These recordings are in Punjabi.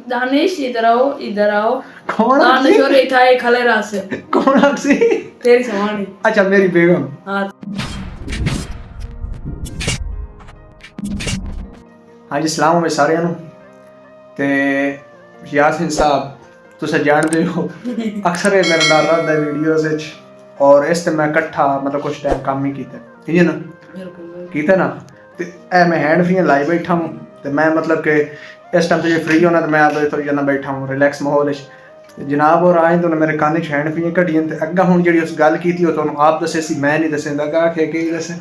दानिश इधर आओ कौन दानिश और था एक खले रात से कौन हंसी तेरी सवानी अच्छा मेरी बेगम हाँ हाँ जी सलाम होवे सारिਆਂ ਨੂੰ ਤੇ ਯਾਸੀਨ ਸਾਹਿਬ ਤੁਸੀਂ ਜਾਣਦੇ ਹੋ ਅਕਸਰ ਇਹ ਮੇਰੇ ਨਾਲ ਰਹਿੰਦਾ ਵੀਡੀਓਜ਼ ਵਿੱਚ ਔਰ ਇਸ ਤੇ ਮੈਂ ਇਕੱਠਾ ਮਤਲਬ ਕੁਝ ਟਾਈਮ ਕੰਮ ਹੀ ਕੀਤਾ ਠੀਕ ਹੈ ਨਾ ਕੀਤਾ ਨਾ ਤੇ ਇਹ ਮੈਂ ਹੈਂਡ ਫ੍ਰੀ ਲਾਈ ਬੈਠਾ ਹੂੰ ਤੇ ਮੈਂ ਮਤਲਬ ਕਿ ਇਸ ਟਾਈਮ ਤੇ ਜੇ ਫ੍ਰੀ ਹੋਣਾ ਤੇ ਮੈਂ ਆਪਦੇ ਥੋੜੀ ਜਿਹਾ ਬੈਠਾ ਹੂੰ ਰਿਲੈਕਸ ਮਾਹੌਲ ਵਿੱਚ ਜਨਾਬ ਔਰ ਆਏ ਤਾਂ ਮੇਰੇ ਕੰਨ 'ਚ ਹੈਂਡ ਫ੍ਰੀ ਘਟੀਆਂ ਤੇ ਅੱਗਾ ਹੁਣ ਜਿਹੜੀ ਉਸ ਗੱਲ ਕੀਤੀ ਉਹ ਤੁਹਾਨੂੰ ਆਪ ਦੱਸੇ ਸੀ ਮੈਂ ਨਹੀਂ ਦੱਸਦਾ ਗਾ ਕਿ ਕੀ ਦੱਸੇ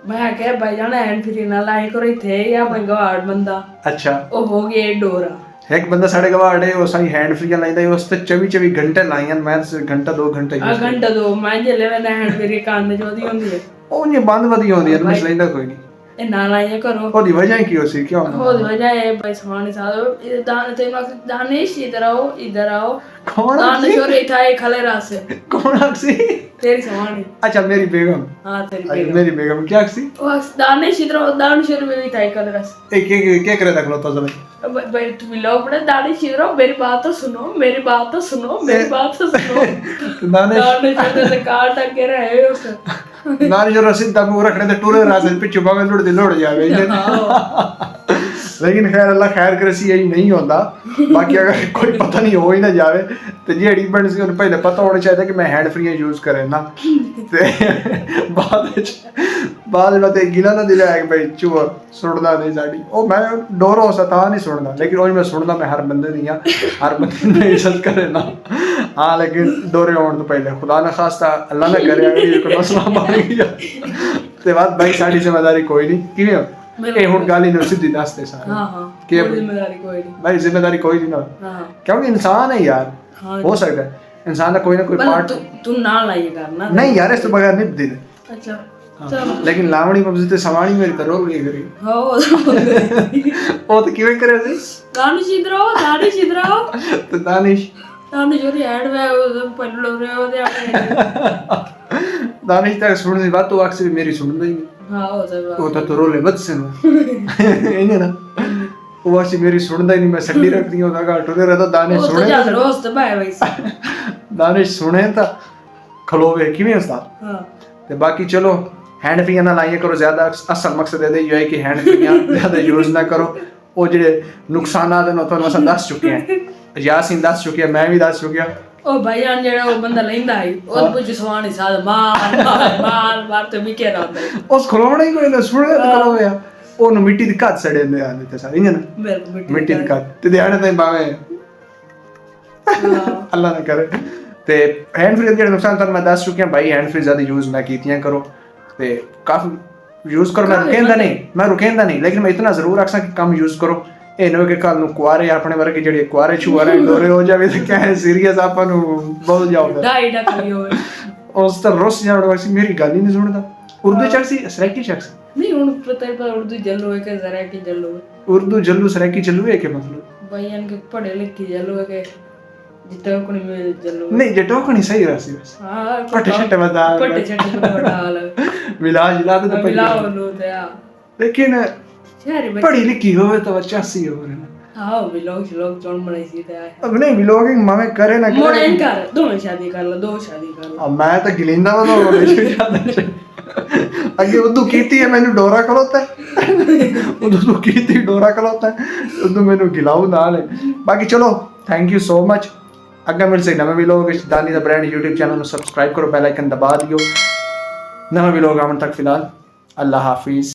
मैं क्या भाई जाना हैंड फ्री ना लाए करो थे या मैं गवाड़ बंदा अच्छा ओ हो गया डोरा एक बंदा साढ़े गवाड़ है वो सही हैंड फ्री लाइंदा है उस ते 24 घंटे लाईयां मैं घंटा 2 घंटे घंटा 2 मैं जेले में हैंड फ्री कान दे जोदी होंदी है ਉਹ ਨਹੀਂ ਬੰਦ ਵਧੀ ਹੁੰਦੀ ਹੈ ਮੈਂ ਲੈਂਦਾ ਕੋਈ ਨਹੀਂ ਇਹ ਨਾ ਲਾਇਆ ਕਰੋ ਉਹਦੀ ਵਜ੍ਹਾ ਕੀ ਹੋ ਸੀ ਕਿਉਂ ਉਹਦੀ ਵਜ੍ਹਾ ਹੈ ਭਾਈ ਸਮਾਨ ਸਾਹਿਬ ਇਹ दानिश इधर आओ कौन दानिश और था एक खले रात से कौन हंसी तेरी सवानी अच्छा मेरी बेगम हाँ तेरी बेगम मेरी बेगम क्या हंसी दानिश इधर आओ दानिश और भी था एक खले रात से क्या करे था खलोता सब भाई तुम लोग बड़े दानिश इधर आओ मेरी बात तो सुनो मेरी बात तो सुनो दानिश से काट के रहे हो सर नानी जो रसीद तब वो रखने थे टूरे रास्ते पीछे भागे लुड़ जावे लेकिन खैर अल्लाह खैर करे सी यही नहीं होता बाकी अगर कोई पता नहीं हो ही ना जावे तो जेडी बन सी उन्हें पहले पता होना चाहिए कि मैं हैंड फ्री यूज करे ना ते बाद में ते गिला ना दिलाया कि भाई चोर सुनना नहीं साड़ी ओ मैं डोर हो सकता नहीं सुनना लेकिन वही मैं सुनना मैं हर बंदे नहीं हर बंदे ने इज्जत करे ना हाँ लेकिन डोरे होने तो पहले खुदा ना खास्ता अल्लाह ना करे अगर ये कोई मसला बन गया ते बाद भाई साड़ी जिम्मेदारी कोई नहीं किवें ਇਹ ਹੁਣ ਗੱਲ ਹੀ ਨੂੰ ਸਿੱਧੀ ਦੱਸਦੇ ਸਾਰੇ ਹਾਂ ਹਾਂ ਕੋਈ ਜ਼ਿੰਮੇਵਾਰੀ ਕੋਈ ਨਹੀਂ ਭਾਈ ਜ਼ਿੰਮੇਵਾਰੀ ਕੋਈ ਨਹੀਂ ਨਾ ਹਾਂ ਕਿਉਂਕਿ ਇਨਸਾਨ ਹੈ ਯਾਰ ਹੋ ਸਕਦਾ ਹੈ ਇਨਸਾਨ ਦਾ ਕੋਈ ਨਾ ਕੋਈ ਪਾਰਟ ਤੂੰ ਨਾ ਲਾਈਏ ਕਰਨਾ ਨਹੀਂ ਯਾਰ ਇਸ ਤੋਂ ਬਗੈਰ ਨਹੀਂ ਬਦੀਲ ਅੱਛਾ ਚਲੋ ਲੇਕਿਨ ਲਾਵਣੀ ਮਬਜ਼ੀ ਤੇ ਸਵਾਣੀ ਮੇਰੀ ਤਾਂ ਰੋਲ ਗਈ ਕਰੀ ਹਾਂ ਉਹ ਤਾਂ ਕਿਵੇਂ ਕਰਿਆ ਸੀ दानिश इधर आओ ਤੇ ਦਾਨਿਸ਼ ਉਹਦੀ ਐਡ ਵੇ ਪਹਿਲਾਂ ਲੋਕ ਰਹੇ ਉਹਦੇ ਆਪਣੇ ਦਾਨਿਸ਼ ਤਾਂ ਸੁਣਦੀ ਬਾਤ ਤੂੰ ਅਕਸਰ ਮੇਰੀ ਸੁਣਦਾ ਹੀ ਨਹੀਂ ਹਾਂ ਉਹ ਤਾਂ ਰੋਲੇ ਬੱਦ ਸੇ ਨੂੰ ਇਹਨੇ ਨਾ ਉਹ ਅਸੀਂ ਮੇਰੀ ਸੁਣਦਾ ਹੀ ਨਹੀਂ ਮੈਂ ਸੱਡੀ ਰੱਖਦੀ ਉਹਦਾ ਘਾਟ ਉਹਦੇ ਰਹਦਾ ਦਾਨਿਸ਼ ਸੁਣੇ ਤਾਂ ਰੋਸਤ ਭਾਈ ਵੈਸੇ ਦਾਨਿਸ਼ ਸੁਣੇ ਤਾਂ ਖਲੋਵੇ ਕਿਵੇਂ ਉਸਤਾਦ ਹਾਂ ਤੇ ਬਾਕੀ ਚਲੋ ਹੈਂਡ ਫ੍ਰੀ ਨਾ ਲਾਈਏ ਕਰੋ ਜ਼ਿਆਦਾ ਅਸਲ ਮਕਸਦ ਇਹ ਹੈ ਕਿ ਹੈਂਡ ਫ੍ਰੀ ਜ਼ਿਆਦਾ ਯੂਜ਼ ਨਾ ਕਰੋ ਉਹ ਜਿਹੜੇ ਨੁਕਸਾਨਾਤ ਨੇ ਤੁਹਾਨੂੰ ਅਸਾਂ ਦੱਸ ਚੁੱਕੇ ਹਾਂ ਯਾਸੀਨ ਦੱਸ ਚੁੱਕਿਆ ਮੈਂ ਵੀ ਦੱਸ ਚੁੱਕਿਆ ਉਹ ਭਾਈ ਜਾਨ ਜਿਹੜਾ ਉਹ ਬੰਦਾ ਲੈਂਦਾ ਹੈ ਉਹ ਪੁੱਛ ਸਵਾਣੀ ਸਾਦ ਮਾਰ ਤੇ ਵੀ ਕਹਿ ਰਹਾ ਉਸ ਖਲੋਣਾ ਹੀ ਕੋਈ ਨਾ ਸੁਣਿਆ ਤੇ ਖਲੋਇਆ ਉਹਨੂੰ ਮਿੱਟੀ ਦੀ ਘੱਟ ਸੜੇ ਨੇ ਆਂਦੇ ਤੇ ਸਾਰੇ ਇੰਜ ਨਾ ਮਿੱਟੀ ਦੀ ਘੱਟ ਤੇ ਦਿਹਾੜੇ ਤਾਂ ਬਾਵੇਂ ਅੱਲਾ ਨਾ ਕਰੇ ਤੇ ਹੈਂਡ ਫ੍ਰੀ ਦੇ ਜਿਹੜੇ ਨੁਕਸਾਨ ਤੁਹਾਨੂੰ ਮੈਂ ਦੱਸ ਚੁੱਕਿਆ ਭਾਈ ਹੈਂਡ ਫ੍ਰੀ ਜ਼ਿਆਦਾ ਯੂਜ਼ ਨਾ ਕੀਤੀਆਂ ਕਰੋ ਤੇ ਕਾਫੀ यूज करो मैं रुकेंदा नहीं लेकिन मैं इतना जरूर आखसा कि कम यूज करो ਇਹ ਨਾ ਕਿ ਕੱਲ ਨੂੰ ਕੁਆਰੇ ਆਪਣੇ ਵਰਗੇ ਜਿਹੜੇ ਕੁਆਰੇ ਛੁਆਰੇ ਡੋਰੇ ਹੋ ਜਾਵੇ ਤੇ ਕਹਿ ਸੀਰੀਅਸ ਆਪਾਂ ਨੂੰ ਬਹੁਤ ਜਾਊਗਾ ਡਾਈ ਨਾ ਕਰੀ ਹੋਵੇ ਉਸ ਤਾਂ ਰੋਸ ਜਾਣ ਵਾਸੀ ਮੇਰੀ ਗੱਲ ਹੀ ਨਹੀਂ ਸੁਣਦਾ ਉਰਦੂ ਚੱਕਸੀ ਸਰਾਕੀ ਚੱਕਸ ਨਹੀਂ ਹੁਣ ਪਤਾ ਹੈ ਉਰਦੂ ਜੱਲੂ ਹੈ ਕਿ ਜ਼ਰਾ ਕੀ ਜੱਲੂ ਉਰਦੂ ਜੱਲੂ ਸਰਾਕੀ ਜੱਲੂ ਹੈ ਕਿ ਮਤਲਬ ਭਾਈਆਂ ਕੇ ਪੜ੍ਹੇ ਲਿਖੇ ਜੱਲੂ ਹੈ ਕਿ ਜਿੱਤੇ ਕੋਣੀ ਮੇ ਜੱਲੂ ਨਹੀਂ ਜਟੋ ਕੋਣੀ ਸਹੀ ਰਾਸੀ ਬਸ ਹਾਂ ਪੱਟੇ ਛੱਟੇ ਬਦਾ ਮਿਲਾ ਜਿਲਾ ਤੇ ਮਿਲਾ ਉਹਨੂੰ ਤੇ ਆ ਲੇਕਿਨ ਪੜ੍ਹੀ ਲਿਖੀ ਹੋਵੇ ਤਾਂ ਚਾਸੀ ਹੋਵੇ ਹਾਂ ਵਲੌਗ ਚੋਣ ਬਣਾਈ ਸੀ ਤੇ ਆਇਆ ਅਬ ਨਹੀਂ ਵਲੌਗਿੰਗ ਮਾਵੇਂ ਕਰੇ ਨਾ ਮੋੜ ਐਂ ਕਰ ਦੋਵੇਂ ਸ਼ਾਦੀ ਕਰ ਲਾ ਦੋ ਸ਼ਾਦੀ ਕਰ ਲਾ ਮੈਂ ਤਾਂ ਗਿਲਿੰਦਾ ਵਾ ਦੋ ਅੱਗੇ ਉਦੋਂ ਕੀਤੀ ਹੈ ਮੈਨੂੰ ਡੋਰਾ ਖਲੋਤਾ ਉਦੋਂ ਕੀਤੀ ਡੋਰਾ ਖਲੋਤਾ ਉਦੋਂ ਮੈਨੂੰ ਗਿਲਾਉ ਨਾਲ ਬਾਕੀ ਚਲੋ ਥੈਂਕ ਯੂ ਸੋ ਮਚ ਅੱਗੇ ਮਿਲ ਸੇ ਨਵੇਂ ਵਲੌਗ ਵਿੱਚ ਦਾਨੀ ਦਾ ਬ੍ਰਾਂਡ YouTube ਚੈਨਲ ਨੂੰ ਸਬਸਕ੍ਰਾਈਬ ਕਰੋ ਬੈਲ ਆਈਕਨ ਦਬਾ ਦਿਓ ਨਵਾਂ ਵਲੌਗ ਆਉਣ ਤੱਕ ਫਿਲਹਾਲ ਅੱਲਾ ਹਾਫਿਜ਼